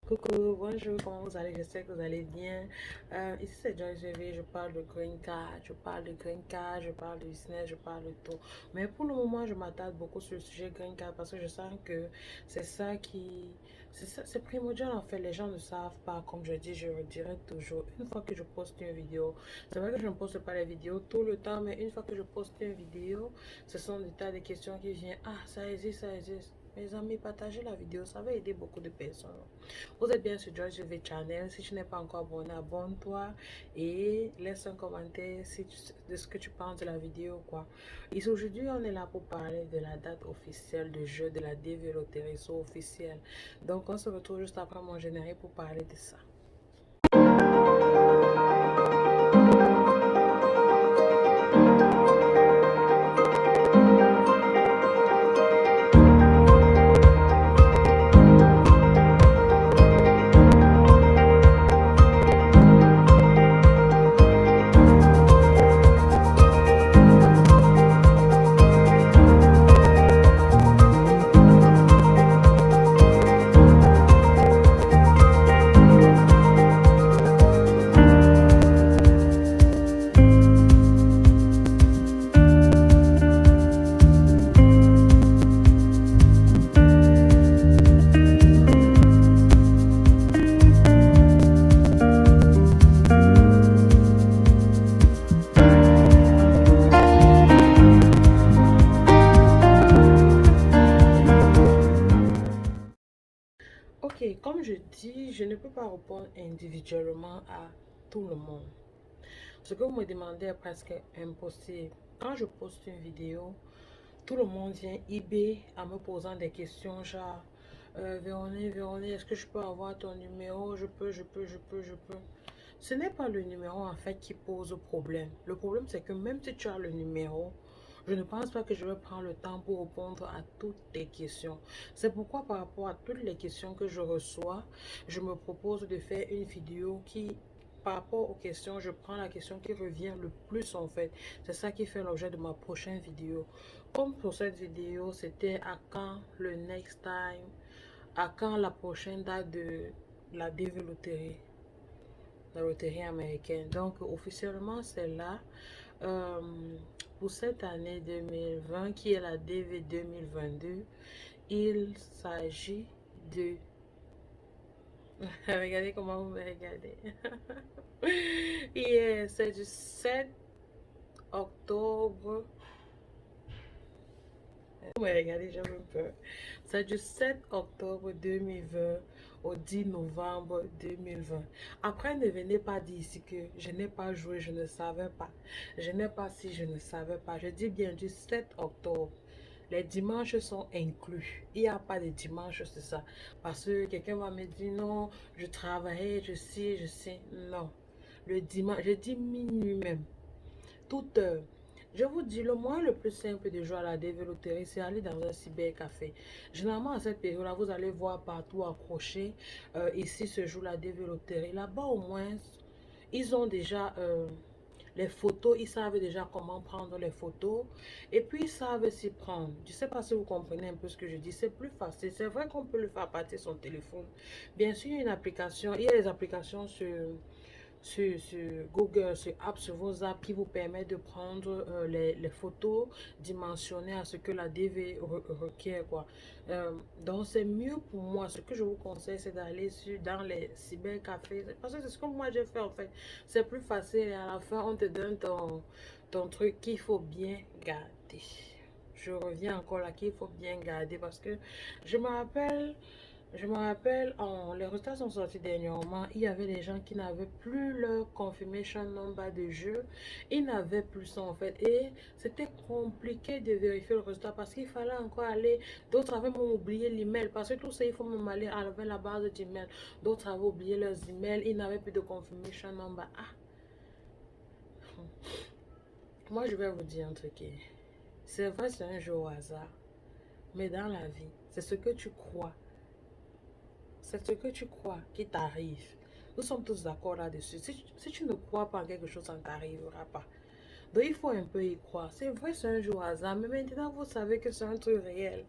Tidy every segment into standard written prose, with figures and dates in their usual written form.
Coucou, bonjour, comment vous allez? J'espère que vous allez bien. Ici c'est Joyce GV, je parle de Green Card, je parle de business, je parle de tout. Mais pour le moment, je m'attarde beaucoup sur le sujet Green Card parce que je sens que c'est ça qui... c'est primordial en fait, les gens ne savent pas, comme je dis, je le dirai toujours. Une fois que je poste une vidéo, c'est vrai que je ne poste pas les vidéos tout le temps, mais une fois que je poste une vidéo, ce sont des tas de questions qui viennent. Ah, ça existe, ça existe. Mes amis, partagez la vidéo, ça va aider beaucoup de personnes. Vous êtes bien sur George V Channel. Si tu n'es pas encore abonné, abonne-toi et laisse un commentaire de ce que tu penses de la vidéo, quoi. Et aujourd'hui, on est là pour parler de la date officielle de jeu de la DV Lotterie officielle. Donc, on se retrouve juste après mon générique pour parler de ça. Ok, comme je dis, je ne peux pas répondre individuellement à tout le monde. Ce que vous me demandez est presque impossible. Quand je poste une vidéo, tout le monde vient eBay en me posant des questions genre Véronique, est-ce que je peux avoir ton numéro? Je peux. Ce n'est pas le numéro en fait qui pose problème. Le problème c'est que même si tu as le numéro, je ne pense pas que je vais prendre le temps pour répondre à toutes tes questions. C'est pourquoi par rapport à toutes les questions que je reçois, je me propose de faire une vidéo qui par rapport aux questions, je prends la question qui revient le plus en fait. C'est ça qui fait l'objet de ma prochaine vidéo. Comme pour cette vidéo, c'était à quand le next time, à quand la prochaine date de la DV Loterie, la loterie américaine. Donc officiellement c'est là. Euh, pour cette année 2020 qui est la DV 2022, il s'agit de... Regardez comment vous me regardez. Yeah, c'est du 7 octobre. Vous me regardez, j'ai même peur. C'est du 7 octobre 2020 au 10 novembre 2020. Après, ne venez pas dire ici que je n'ai pas joué, je ne savais pas. Je n'ai pas si je ne savais pas. Je dis bien du 7 octobre. Les dimanches sont inclus. Il n'y a pas de dimanche, c'est ça. Parce que quelqu'un va me dire non, je travaillais, je sais. Non. Le dimanche, je dis minuit même. Toute heure. Je vous dis, le moyen le plus simple de jouer à la développerie, c'est aller dans un cybercafé. Généralement, à cette période-là, vous allez voir partout accroché. Ici se joue la développerie. Là-bas, au moins, ils ont déjà les photos. Ils savent déjà comment prendre les photos. Et puis, ils savent s'y prendre. Je ne sais pas si vous comprenez un peu ce que je dis. C'est plus facile. C'est vrai qu'on peut le faire à partir de son téléphone. Bien sûr, il y a une application. Il y a des applications sur Google, sur apps, sur vos apps qui vous permettent de prendre les photos dimensionnées à ce que la DV requiert, quoi. Donc, c'est mieux pour moi. Ce que je vous conseille, c'est d'aller dans les cybercafés. Parce que c'est ce que moi j'ai fait, en fait. C'est plus facile et à la fin, on te donne ton truc qu'il faut bien garder. Je reviens encore là qu'il faut bien garder parce que je me rappelle les résultats sont sortis dernièrement. Il y avait des gens qui n'avaient plus leur confirmation number de jeu. Ils n'avaient plus ça en fait. Et c'était compliqué de vérifier le résultat parce qu'il fallait encore aller. D'autres avaient même oublié l'email. Parce que tout ça, il faut même aller à la base d'email. D'autres avaient oublié leurs emails. Ils n'avaient plus de confirmation number. Ah, moi je vais vous dire un truc. C'est vrai, c'est un jeu au hasard. Mais dans la vie, c'est ce que tu crois. C'est ce que tu crois qui t'arrive. Nous sommes tous d'accord là-dessus. Si tu ne crois pas en quelque chose, ça ne t'arrivera pas. Donc il faut un peu y croire. C'est vrai, c'est un jeu au hasard, mais maintenant vous savez que c'est un truc réel.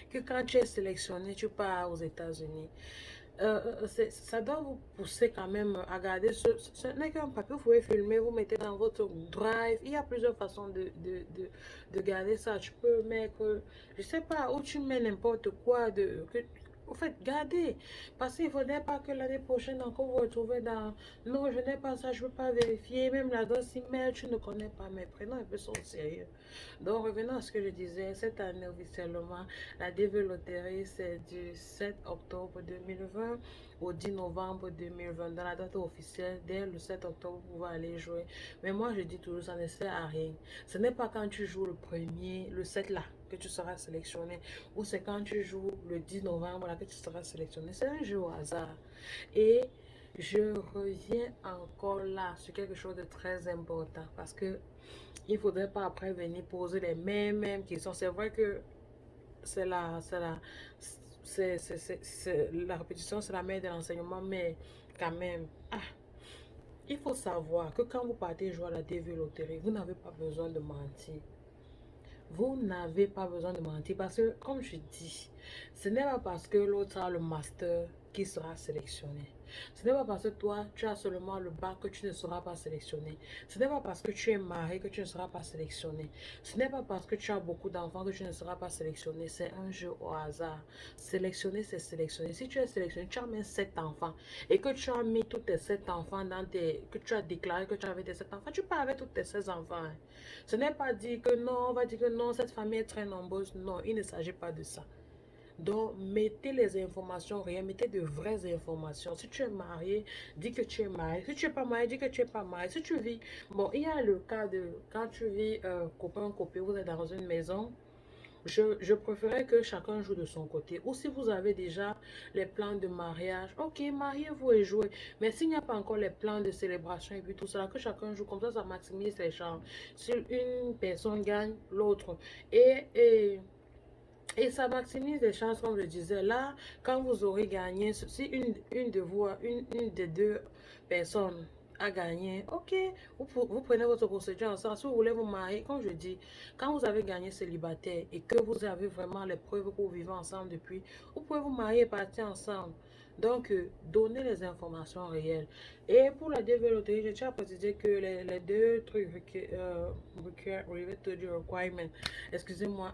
Que quand tu es sélectionné, tu pars aux États-Unis. ça doit vous pousser quand même à garder ce n'est qu'un papier, vous pouvez filmer, vous mettez dans votre drive. Il y a plusieurs façons de garder ça. Tu peux mettre, je sais pas, où tu mets n'importe quoi en fait, gardez. Parce qu'il ne faudrait pas que l'année prochaine encore vous retrouvez dans non, je n'ai pas ça, je ne veux pas vérifier. Même l'adresse email, tu ne connais pas mes prénoms, un peu sont sérieux. Donc, revenons à ce que je disais, cette année officiellement, la dévéloterie, c'est du 7 octobre 2020 au 10 novembre 2020. Dans la date officielle, dès le 7 octobre, vous pouvez aller jouer. Mais moi, je dis toujours, ça ne sert à rien. Ce n'est pas quand tu joues le premier, le 7 là, que tu seras sélectionné. Ou c'est quand tu joues le 10 novembre là, que tu seras sélectionné. C'est un jeu au hasard. Et je reviens encore là sur quelque chose de très important parce que il ne faudrait pas après venir poser les mêmes questions. C'est vrai que la répétition, c'est la mère de l'enseignement, mais quand même, il faut savoir que quand vous partez jouer à la DV Loterie, vous n'avez pas besoin de mentir. Vous n'avez pas besoin de mentir parce que, comme je dis, ce n'est pas parce que l'autre a le master qui sera sélectionné. Ce n'est pas parce que toi, tu as seulement le bac que tu ne seras pas sélectionné. Ce n'est pas parce que tu es marié que tu ne seras pas sélectionné. Ce n'est pas parce que tu as beaucoup d'enfants que tu ne seras pas sélectionné. C'est un jeu au hasard. Sélectionner, c'est sélectionner. Si tu es sélectionné, tu as mis 7 enfants et que tu as mis tous tes 7 enfants dans tes... que tu as déclaré que tu avais tes 7 enfants, tu pars avec tous tes 16 enfants. Hein. Ce n'est pas dit que non, on va dire que non, cette famille est très nombreuse. Non, il ne s'agit pas de ça. Donc, mettez les informations réelles, mettez de vraies informations. Si tu es marié, dis que tu es marié. Si tu n'es pas marié, dis que tu n'es pas marié. Si tu vis, bon, il y a le cas de quand tu vis copain, vous êtes dans une maison. Je préférais que chacun joue de son côté. Ou si vous avez déjà les plans de mariage, ok, mariez-vous et jouez. Mais s'il n'y a pas encore les plans de célébration et puis tout ça, que chacun joue comme ça maximise les chances. Si une personne gagne, l'autre. Et, et et ça maximise les chances, comme je disais. Là, quand vous aurez gagné, si une de vous, une des deux personnes a gagné, ok, vous prenez votre procédure ensemble. Si vous voulez vous marier, comme je dis, quand vous avez gagné célibataire et que vous avez vraiment les preuves que vous vivez ensemble depuis, vous pouvez vous marier et partir ensemble. Donc, donnez les informations réelles. Et pour la développer, je tiens à préciser que les deux trucs related to the requirement, excusez-moi,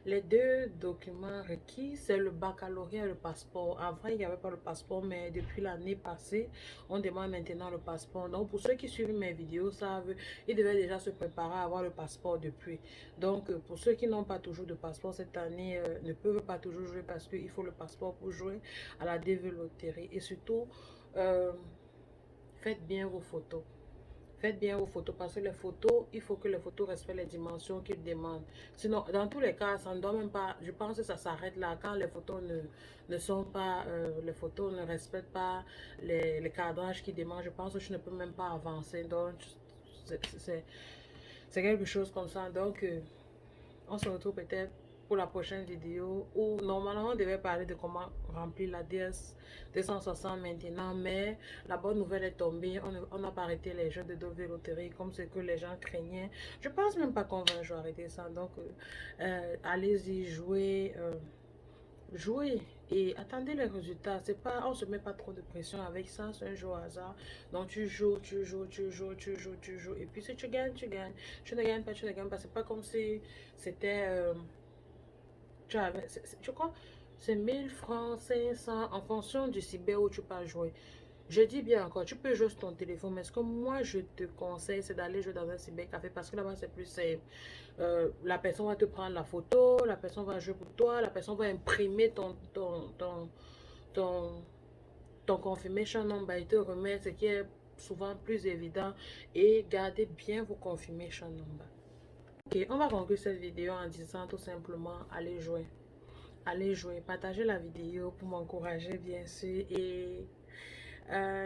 les deux documents requis, c'est le baccalauréat et le passeport. Avant, il n'y avait pas le passeport, mais depuis l'année passée, on demande maintenant le passeport. Donc, pour ceux qui suivent mes vidéos, savent, ils devaient déjà se préparer à avoir le passeport depuis. Donc, pour ceux qui n'ont pas toujours de passeport cette année, ne peuvent pas toujours jouer parce qu'il faut le passeport pour jouer à la DV Loterie. Et surtout, euh, faites bien vos photos. Faites bien vos photos parce que les photos, il faut que les photos respectent les dimensions qu'ils demandent. Sinon, dans tous les cas, ça ne doit même pas, je pense que ça s'arrête là. Quand les photos ne sont pas, les photos ne respectent pas les cadrages qu'ils demandent, je pense que je ne peux même pas avancer. Donc, c'est quelque chose comme ça. Donc, on se retrouve peut-être pour la prochaine vidéo où normalement on devait parler de comment remplir la DS 260 maintenant, mais la bonne nouvelle est tombée. On n'a pas arrêté les jeux de Dove Loterie comme ce que les gens craignaient. Je pense même pas qu'on va un jour arrêter ça. Donc, allez-y, jouez. Jouez et attendez les résultats. C'est pas, on se met pas trop de pression avec ça, c'est un jeu au hasard. Donc tu joues, tu joues, tu joues, tu joues, tu joues. Et puis si tu gagnes, tu gagnes. Tu ne gagnes pas, tu ne gagnes pas. C'est pas comme si c'était, tu avais, je crois, c'est 1000 francs, 500 en fonction du cyber où tu peux jouer. Je dis bien encore, tu peux jouer sur ton téléphone, mais ce que moi je te conseille, c'est d'aller jouer dans un cybercafé parce que là-bas c'est plus simple. La personne va te prendre la photo, la personne va jouer pour toi, la personne va imprimer ton, ton confirmation number et te remettre ce qui est souvent plus évident et gardez bien vos confirmation number. Ok, on va conclure cette vidéo en disant tout simplement allez jouer. Allez jouer, partagez la vidéo pour m'encourager bien sûr et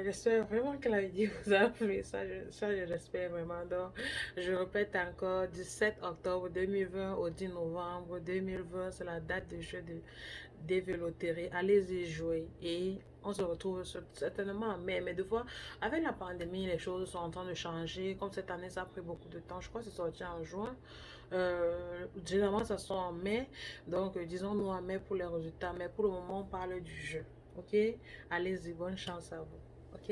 j'espère vraiment que la vidéo vous a plu, ça je l'espère vraiment. Donc, je répète encore, du 7 octobre 2020 au 10 novembre 2020, c'est la date de jeu de dévéloterie. Allez-y jouer et on se retrouve certainement en mai. Mais des fois, avec la pandémie, les choses sont en train de changer. Comme cette année, ça a pris beaucoup de temps. Je crois que c'est sorti en juin. Généralement, ça sort en mai. Donc, disons-nous en mai pour les résultats. Mais pour le moment, on parle du jeu. Ok? Allez-y, bonne chance à vous. Ok?